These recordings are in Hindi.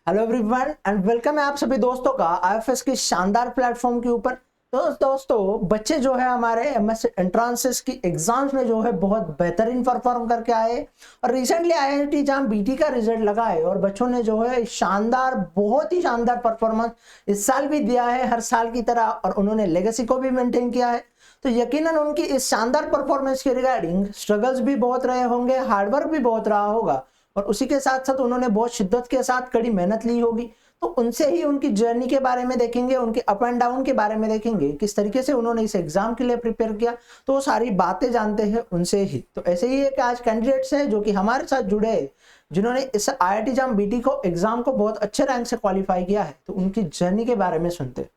हेलो एवरीवन एंड वेलकम है आप सभी दोस्तों का आईएफएस के शानदार प्लेटफॉर्म के ऊपर। तो दोस्तों बच्चे जो है हमारे एमएस एंट्रांसेस की एग्जाम्स में जो है बहुत बेहतरीन परफॉर्म करके आए और रिसेंटली आईआईटी जहां बीटी का रिजल्ट लगा है और बच्चों ने जो है शानदार बहुत ही शानदार परफॉर्मेंस इस साल भी दिया है हर साल की तरह और उन्होंने लेगेसी को भी मेंटेन किया है। तो यकीनन उनकी इस शानदार परफॉर्मेंस के रिगार्डिंग स्ट्रगल्स भी बहुत रहे होंगे, हार्डवर्क भी बहुत रहा होगा और उसी के साथ साथ उन्होंने बहुत शिद्दत के साथ कड़ी मेहनत ली होगी। तो उनसे ही उनकी जर्नी के बारे में देखेंगे, उनके अप एंड डाउन के बारे में देखेंगे, किस तरीके से उन्होंने इस एग्जाम के लिए प्रिपेयर किया। तो वो सारी बातें जानते हैं उनसे ही। तो ऐसे ही एक आज कैंडिडेट्स हैं जो कि हमारे साथ जुड़े हैं, जिन्होंने इस आईआईटी जाम बीटी को एग्जाम को बहुत अच्छे रैंक से क्वालिफाई किया है। तो उनकी जर्नी के बारे में सुनते।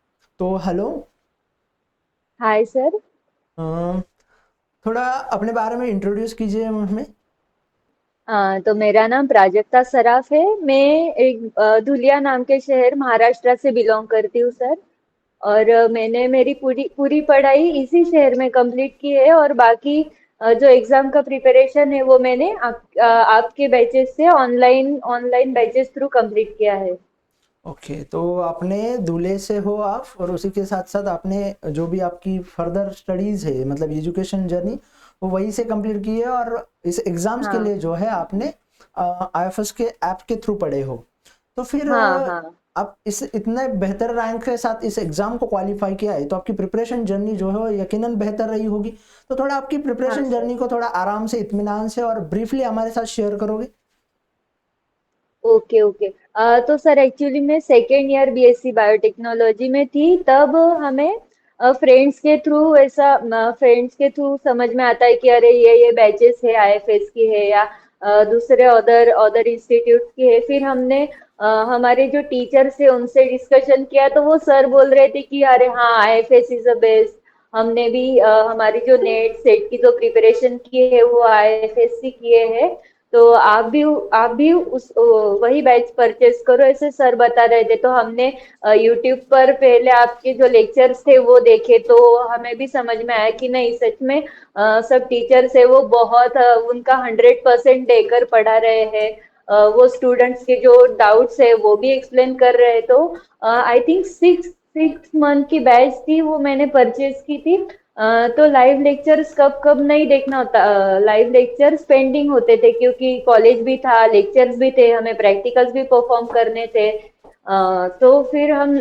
तो हेलो, हाय सर। थोड़ा अपने बारे में इंट्रोड्यूस कीजिए हमें। तो मेरा नाम प्राजक्ता सराफ है। मैं एक धुलिया नाम के शहर महाराष्ट्र से बिलोंग करती हूँ सर। और मैंने मेरी पूरी पूरी पढ़ाई इसी शहर में कंप्लीट की है और बाकी जो एग्जाम का प्रिपरेशन है वो मैंने आपके बैचेस से online online batches through complete किया है। ओके, तो आपने दूल्हे से हो आप और उसी के साथ साथ आपने जो भी आपकी फर्दर स्टडीज है मतलब एजुकेशन जर्नी वो वहीं से कंप्लीट की है और इस एग्जाम्स के हाँ लिए जो है आपने आईएफएस के ऐप के थ्रू पढ़े हो। तो फिर हाँ हाँ। आप इस इतने बेहतर रैंक के साथ इस एग्जाम को क्वालिफाई किया है तो आपकी प्रिपरेशन जर्नी जो है वो यकीनन बेहतर रही होगी। तो थोड़ा आपकी हाँ प्रिपरेशन सर। जर्नी को थोड़ा आराम से इत्मीनान से और ब्रीफली हमारे साथ शेयर करोगे। Okay okay. तो सर एक्चुअली मैं सेकेंड ईयर बीएससी बायोटेक्नोलॉजी में थी तब हमें फ्रेंड्स के थ्रू ऐसा फ्रेंड्स के थ्रू समझ में आता है कि अरे ये बैचेस है आईएफएस की है या दूसरे अदर अदर इंस्टीट्यूट की है। फिर हमने हमारे जो टीचर्स है उनसे डिस्कशन किया तो वो सर बोल रहे थे कि अरे हाँ आईएफएस इज द बेस्ट। हमने भी हमारी जो नेट सेट की जो प्रिपरेशन की है वो आईएफएस से किए हैं। तो आप भी उस वही बैच परचेज करो ऐसे सर बता रहे थे। तो हमने यूट्यूब पर पहले आपके जो लेक्चर्स थे वो देखे तो हमें भी समझ में आया कि नहीं सच में सब टीचर्स है वो बहुत उनका 100% देकर पढ़ा रहे हैं। वो स्टूडेंट्स के जो डाउट्स है वो भी एक्सप्लेन कर रहे हैं। तो आई थिंक सिक्स मंथ की बैच थी वो मैंने परचेज की थी। तो लाइव लेक्चर्स कब कब नहीं देखना होता, लाइव लेक्चर्स पेंडिंग होते थे क्योंकि कॉलेज भी था, लेक्चर्स भी थे, हमें प्रैक्टिकल्स भी परफॉर्म करने थे। तो फिर हम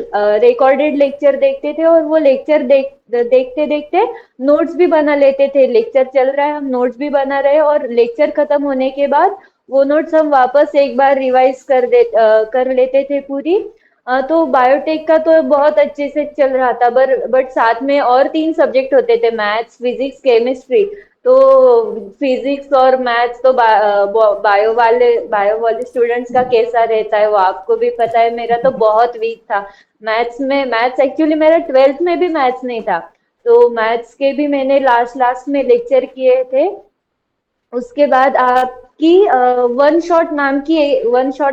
रिकॉर्डेड लेक्चर देखते थे और वो लेक्चर देखते देखते नोट्स भी बना लेते थे। लेक्चर चल रहा है हम नोट्स भी बना रहे हैं और लेक्चर खत्म होने के बाद वो नोट्स हम वापस एक बार रिवाइज कर लेते थे पूरी। तो बायोटेक का तो बहुत अच्छे से चल रहा था बट साथ में और तीन सब्जेक्ट होते थे, मैथ्स फिजिक्स केमिस्ट्री। तो फिजिक्स और मैथ्स तो बायो वाले स्टूडेंट्स का कैसा रहता है वो आपको भी पता है। मेरा तो बहुत वीक था मैथ्स में। मैथ्स एक्चुअली मेरा ट्वेल्थ में भी मैथ्स नहीं था। तो मैथ्स के भी मैंने लास्ट लास्ट में लेक्चर किए थे। उसके बाद आपकी वन शॉट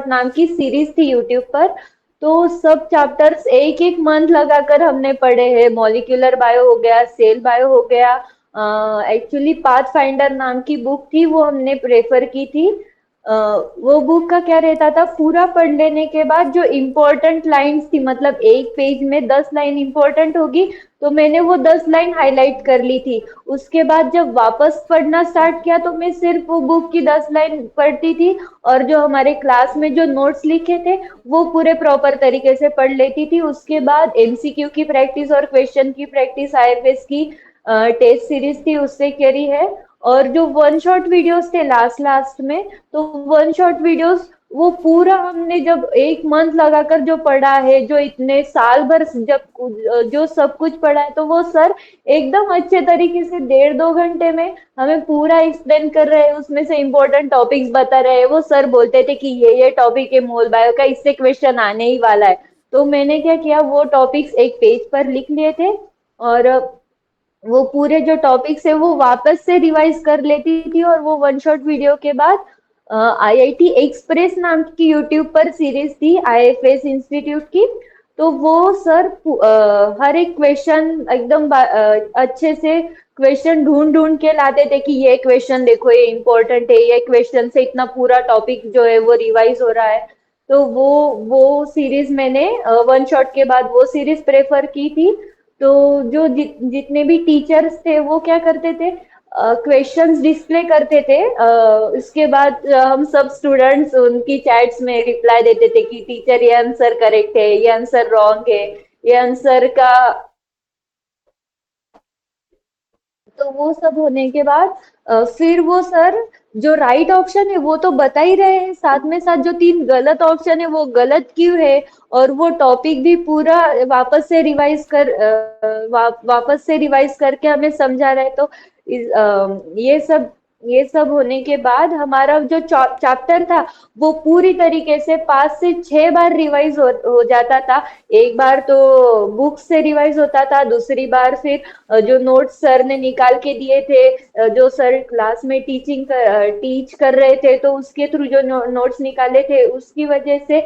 नाम की सीरीज थी यूट्यूब पर। तो सब चैप्टर्स एक एक मंथ लगाकर हमने पढ़े हैं। मॉलिक्यूलर बायो हो गया, सेल बायो हो गया। एक्चुअली पाथ फाइंडर नाम की बुक थी वो हमने प्रेफर की थी। वो बुक का क्या रहता था, पूरा पढ़ लेने के बाद जो इम्पोर्टेंट लाइंस थी मतलब एक पेज में 10 लाइन इम्पोर्टेंट होगी तो मैंने वो 10 लाइन हाईलाइट कर ली थी। उसके बाद जब वापस पढ़ना स्टार्ट किया तो मैं सिर्फ वो बुक की 10 लाइन पढ़ती थी और जो हमारे क्लास में जो नोट्स लिखे थे वो पूरे प्रॉपर तरीके से पढ़ लेती थी। उसके बाद एमसीक्यू की प्रैक्टिस और क्वेश्चन की प्रैक्टिस आईएफएस की टेस्ट सीरीज थी उससे करी है। और जो वन शॉट वीडियोस थे लास्ट लास्ट में, तो वन शॉट वीडियोस वो पूरा हमने जब एक मंथ लगाकर जो पढ़ा है, जो इतने साल भर जब जो सब कुछ पढ़ा है, तो वो सर एकदम अच्छे तरीके से 1.5-2 घंटे में हमें पूरा एक्सप्लेन कर रहे हैं। उसमें से इम्पोर्टेंट टॉपिक्स बता रहे हैं। वो सर बोलते थे कि ये टॉपिक है मोल बायो का, इससे क्वेश्चन आने ही वाला है। तो मैंने क्या किया, वो टॉपिक्स एक पेज पर लिख लिए थे और वो पूरे जो टॉपिक्स है वो वापस से रिवाइज कर लेती थी। और वो वन शॉट वीडियो के बाद आईआईटी एक्सप्रेस नाम की यूट्यूब पर सीरीज थी आईएफएस इंस्टीट्यूट की। तो वो सर हर एक क्वेश्चन एकदम अच्छे से क्वेश्चन ढूंढ ढूंढ के लाते थे कि ये क्वेश्चन देखो ये इम्पोर्टेंट है, ये क्वेश्चन से इतना पूरा टॉपिक जो है वो रिवाइज हो रहा है। तो वो सीरीज मैंने वन शॉट के बाद वो सीरीज प्रेफर की थी। तो जो जितने भी टीचर्स थे वो क्या करते थे, क्वेश्चंस डिस्प्ले करते थे, उसके बाद हम सब स्टूडेंट्स उनकी चैट्स में रिप्लाई देते थे कि टीचर ये आंसर करेक्ट है, ये आंसर रॉन्ग है, ये आंसर का। तो वो सब होने के बाद फिर वो सर जो राइट ऑप्शन है वो तो बता ही रहे हैं, साथ में साथ जो तीन गलत ऑप्शन है वो गलत क्यों है, और वो टॉपिक भी पूरा वापस से रिवाइज करके हमें समझा रहे। तो ये सब होने के बाद हमारा जो चैप्टर था वो पूरी तरीके से 5 से 6 बार रिवाइज हो जाता था। एक बार तो बुक से रिवाइज होता था, दूसरी बार फिर जो नोट्स सर ने निकाल के दिए थे, जो सर क्लास में टीच कर रहे थे तो उसके थ्रू जो नोट्स निकाले थे उसकी वजह से,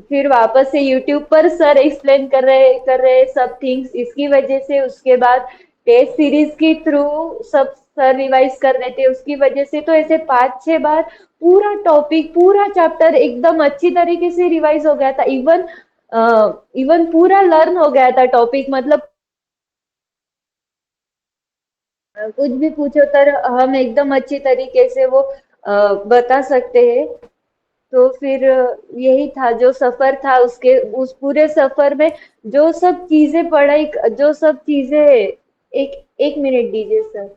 फिर वापस से यूट्यूब पर सर एक्सप्लेन कर रहे सब थिंग्स इसकी वजह से, उसके बाद टेस्ट सीरीज के थ्रू सब सर रिवाइज कर रहे थे उसकी वजह से। तो ऐसे 5 6 बार पूरा टॉपिक पूरा चैप्टर एकदम अच्छी तरीके से रिवाइज हो गया था। इवन पूरा लर्न हो गया था टॉपिक, मतलब कुछ भी पूछो तो हम एकदम अच्छी तरीके से वो बता सकते हैं। तो फिर यही था जो सफर था, उसके उस पूरे सफर में जो सब चीजें पढ़ाई, जो सब चीजें, एक एक मिनट दीजिए सर।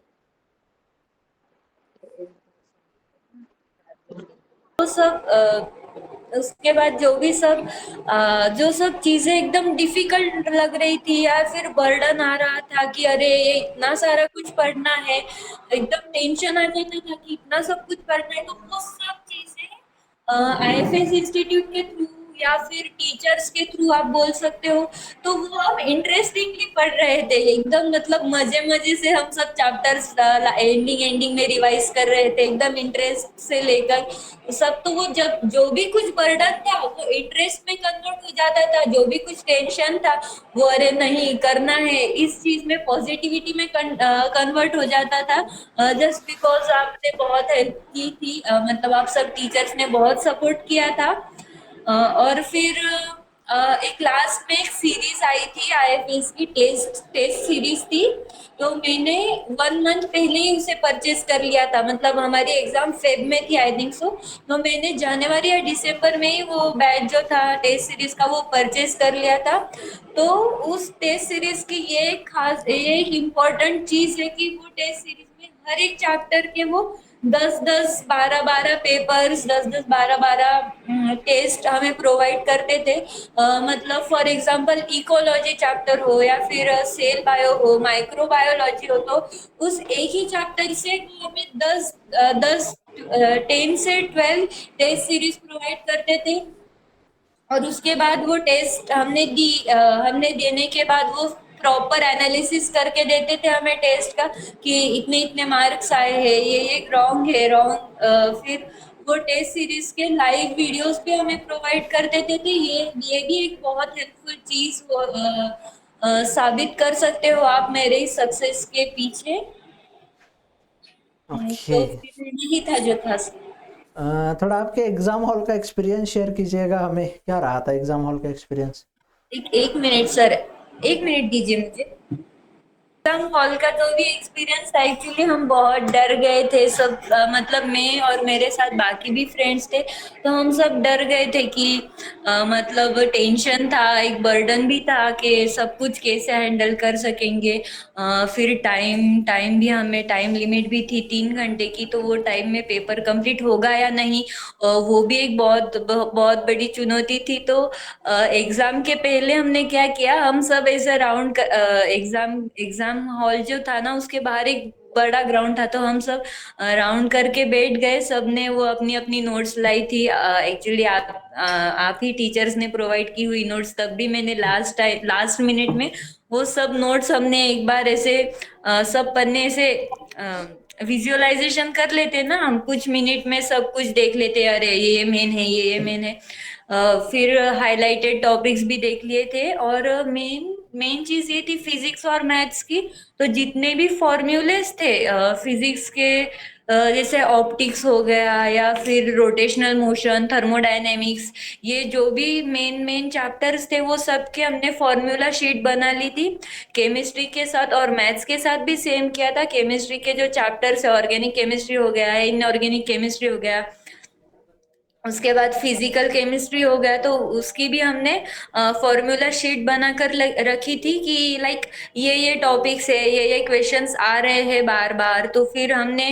वो सब उसके बाद जो सब चीजें एकदम डिफिकल्ट लग रही थी या फिर बर्डन आ रहा था कि अरे ये इतना सारा कुछ पढ़ना है, एकदम टेंशन आ जाता था कि इतना सब कुछ पढ़ना है, तो वो सब चीजें आईएफएस इंस्टीट्यूट के थ्रू या फिर टीचर्स के थ्रू आप बोल सकते हो, तो वो हम इंटरेस्टिंगली पढ़ रहे थे एकदम, मतलब मजे मजे से हम सब चैप्टर्स एंडिंग एंडिंग में रिवाइज कर रहे थे एकदम इंटरेस्ट से लेकर सब। तो वो जब जो भी कुछ बर्डन था वो इंटरेस्ट में कन्वर्ट हो जाता था, जो भी कुछ टेंशन था वो अरे नहीं करना है इस चीज में पॉजिटिविटी में कन्वर्ट हो जाता था, जस्ट बिकॉज आपने बहुत हेल्प की थी, मतलब आप सब टीचर्स ने बहुत सपोर्ट किया था। और फिर एक लास्ट में एक सीरीज आई थी आईएफएस की, टेस्ट टेस्ट सीरीज थी, तो मैंने 1 मंथ पहले ही उसे परचेज कर लिया था, मतलब हमारी एग्जाम फेब में थी आई थिंक सो, तो मैंने जनवरी या दिसंबर में ही वो बैच जो था टेस्ट सीरीज का वो परचेज कर लिया था। तो उस टेस्ट सीरीज की ये एक इम्पोर्टेंट चीज है कि वो टेस्ट सीरीज में हर एक चैप्टर के वो 10 10 12 12 पेपर्स, 10 10 12 12 टेस्ट हमें प्रोवाइड करते थे, मतलब फॉर एग्जांपल इकोलॉजी चैप्टर हो या फिर सेल बायो हो, माइक्रोबायोलॉजी हो, तो उस एक ही चैप्टर से वो हमें 10 से 12 टेस्ट सीरीज प्रोवाइड करते थे। और उसके बाद वो टेस्ट हमने देने के बाद वो प्रॉपर एनालिसिस करके देते थे हमें टेस्ट का कि इतने इतने मार्क्स आए हैं, ये रॉन्ग है, रॉन्ग। फिर वो टेस्ट सीरीज के लाइव वीडियोस भी हमें प्रोवाइड कर देते थे। ये भी एक बहुत हेल्पफुल चीज साबित कर सकते हो आप मेरे इस सक्सेस के पीछे। ओके। तो फिर यही था जो था। थोड़ा आपके एग्जाम हॉल का एक्सपीरियंस शेयर कीजिएगा हमें, क्या रहा था एग्जाम हॉल का एक्सपीरियंस? एक मिनट सर, एक मिनट दीजिए मुझे। एग्जाम हॉल का जो भी एक्सपीरियंस था, एक्चुअली हम बहुत डर गए थे सब, मतलब मैं और मेरे साथ बाकी भी फ्रेंड्स थे, तो हम सब डर गए थे कि मतलब टेंशन था, एक बर्डन भी था कि सब कुछ कैसे हैंडल कर सकेंगे। फिर टाइम टाइम भी हमें टाइम लिमिट भी थी 3 घंटे की, तो वो टाइम में पेपर कंप्लीट होगा या नहीं, वो भी एक बहुत बड़ी चुनौती थी। तो एग्जाम के पहले हमने क्या किया, हम सब ऐसे राउंड एग्जाम एग्जाम हॉल जो था ना उसके बाहर एक बड़ा ग्राउंड था, तो हम सब राउंड करके बैठ गए, सबने वो अपनी अपनी नोट्स लाई थी। एक्चुअली आप ही टीचर्स ने प्रोवाइड की हुई नोट्स, तब भी मैंने लास्ट मिनट में वो सब नोट्स हमने एक बार ऐसे सब पन्ने से विजुअलाइजेशन कर लेते ना हम, कुछ मिनट में सब कुछ देख लेते, अरे ये मेन है, ये मेन है। फिर हाइलाइटेड टॉपिक्स भी देख लिए थे, और मेन मेन चीज ये थी फिजिक्स और मैथ्स की, तो जितने भी फॉर्मूलेस थे फिजिक्स के, जैसे ऑप्टिक्स हो गया या फिर रोटेशनल मोशन, थर्मोडायनेमिक्स, ये जो भी मेन मेन चैप्टर्स थे वो सब के हमने फॉर्मूला शीट बना ली थी केमिस्ट्री के साथ, और मैथ्स के साथ भी सेम किया था। केमिस्ट्री के जो चैप्टर्स है, ऑर्गेनिक केमिस्ट्री हो गया, इनऑर्गेनिक केमिस्ट्री हो गया, उसके बाद फिजिकल केमिस्ट्री हो गया, तो उसकी भी हमने फॉर्मूला शीट बनाकर रखी थी कि लाइक ये टॉपिक्स है, ये क्वेश्चंस आ रहे हैं बार बार, तो फिर हमने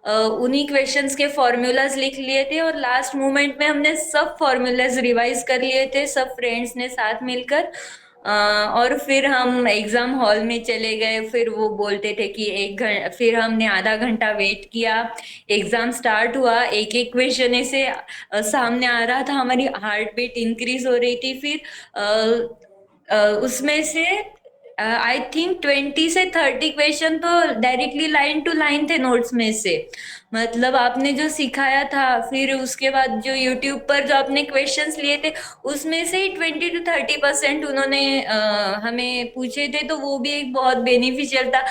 उन्हीं क्वेश्चंस के फॉर्मूलाज लिख लिए थे, और लास्ट मोमेंट में हमने सब फॉर्मूलाज रिवाइज कर लिए थे सब फ्रेंड्स ने साथ मिलकर। और फिर हम एग्जाम हॉल में चले गए, फिर वो बोलते थे कि फिर हमने आधा घंटा वेट किया, एग्जाम स्टार्ट हुआ, एक एक क्वेश्चन ऐसे सामने आ रहा था, हमारी हार्ट बीट इंक्रीज हो रही थी। फिर उसमें से आई थिंक 20 से 30 क्वेश्चन तो डायरेक्टली लाइन टू लाइन थे नोट्स में से, मतलब आपने जो सिखाया था, फिर उसके बाद जो यूट्यूब पर जो आपने क्वेश्चंस लिए थे, उसमें से ही 20 to 30% उन्होंने हमें पूछे थे, तो वो भी एक बहुत बेनिफिशियल था।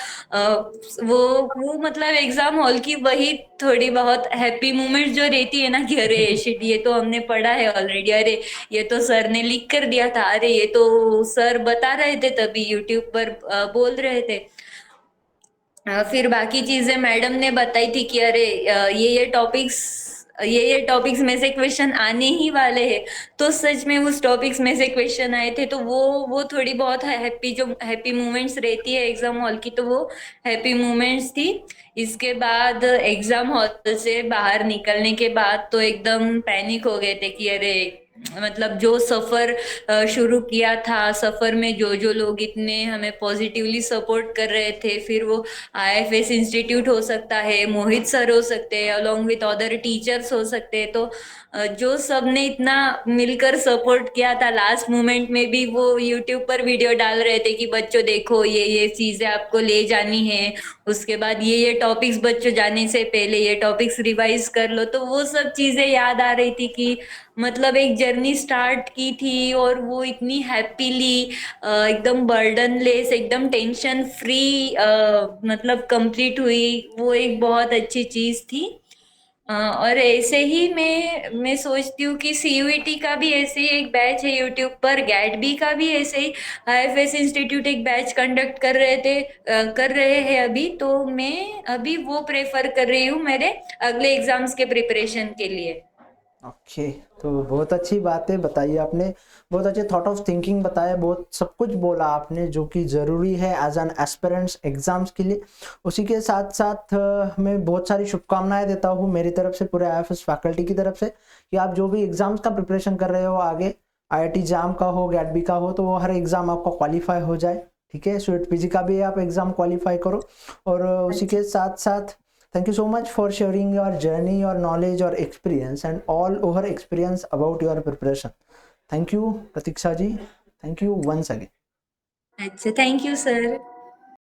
वो मतलब एग्जाम हॉल की वही थोड़ी बहुत हैप्पी मोमेंट जो रहती है ना, कि अरे शिट, ये तो हमने पढ़ा है ऑलरेडी, अरे ये तो सर ने लिख कर दिया था, अरे ये तो सर बता रहे थे तभी यूट्यूब पर बोल रहे थे। फिर बाकी चीजें मैडम ने बताई थी कि अरे ये टॉपिक्स में से क्वेश्चन आने ही वाले हैं, तो सच में उस टॉपिक्स में से क्वेश्चन आए थे, तो वो थोड़ी बहुत हैप्पी मोमेंट्स रहती है एग्जाम हॉल की, तो वो हैप्पी मोमेंट्स थी। इसके बाद एग्जाम हॉल से बाहर निकलने के बाद तो एकदम पैनिक हो गए थे कि अरे, मतलब जो सफर शुरू किया था, सफर में जो जो लोग इतने हमें पॉजिटिवली सपोर्ट कर रहे थे, फिर वो आईएफएस इंस्टीट्यूट हो सकता है, मोहित सर हो सकते हैं, अलोंग विथ अदर टीचर्स हो सकते हैं, तो जो सब ने इतना मिलकर सपोर्ट किया था, लास्ट मोमेंट में भी वो यूट्यूब पर वीडियो डाल रहे थे कि बच्चों देखो, ये चीजें आपको ले जानी है, उसके बाद ये टॉपिक्स बच्चों जाने से पहले ये टॉपिक्स रिवाइज कर लो, तो वो सब चीजें याद आ रही थी कि मतलब एक जर्नी स्टार्ट की थी, और वो इतनी हैप्पीली एकदम बर्डनलेस, एकदम टेंशन फ्री मतलब कंप्लीट हुई, वो एक बहुत अच्छी चीज थी। और ऐसे ही मैं सोचती हूँ कि सीयूईटी का भी ऐसे ही एक बैच है यूट्यूब पर, गैट बी का भी ऐसे ही आईएफएस इंस्टीट्यूट एक बैच कंडक्ट कर रहे हैं अभी, तो मैं अभी वो प्रेफर कर रही हूँ मेरे अगले एग्जाम्स के प्रिपरेशन के लिए। ओके, तो बहुत अच्छी बातें बताई आपने, बहुत अच्छे थॉट ऑफ थिंकिंग बताया, बहुत सब कुछ बोला आपने जो कि ज़रूरी है एज एन एस्पिरेंट्स एग्जाम्स के लिए। उसी के साथ साथ मैं बहुत सारी शुभकामनाएं देता हूँ मेरी तरफ से, पूरे आईएफएस फैकल्टी की तरफ से, कि आप जो भी एग्जाम्स का प्रिपरेशन कर रहे हो आगे, आईआईटी जाम का हो, गैट बी का हो, तो वो हर एग्जाम आपका क्वालिफाई हो जाए। ठीक है, स्वीट पीजी का भी आप एग्जाम क्वालिफाई करो। और उसी के साथ साथ thank you so much for sharing your journey, your knowledge, your experience, and all over experience about your preparation. Thank you, Pratiksha ji. Thank you once again. अच्छा, थैंक यू सर।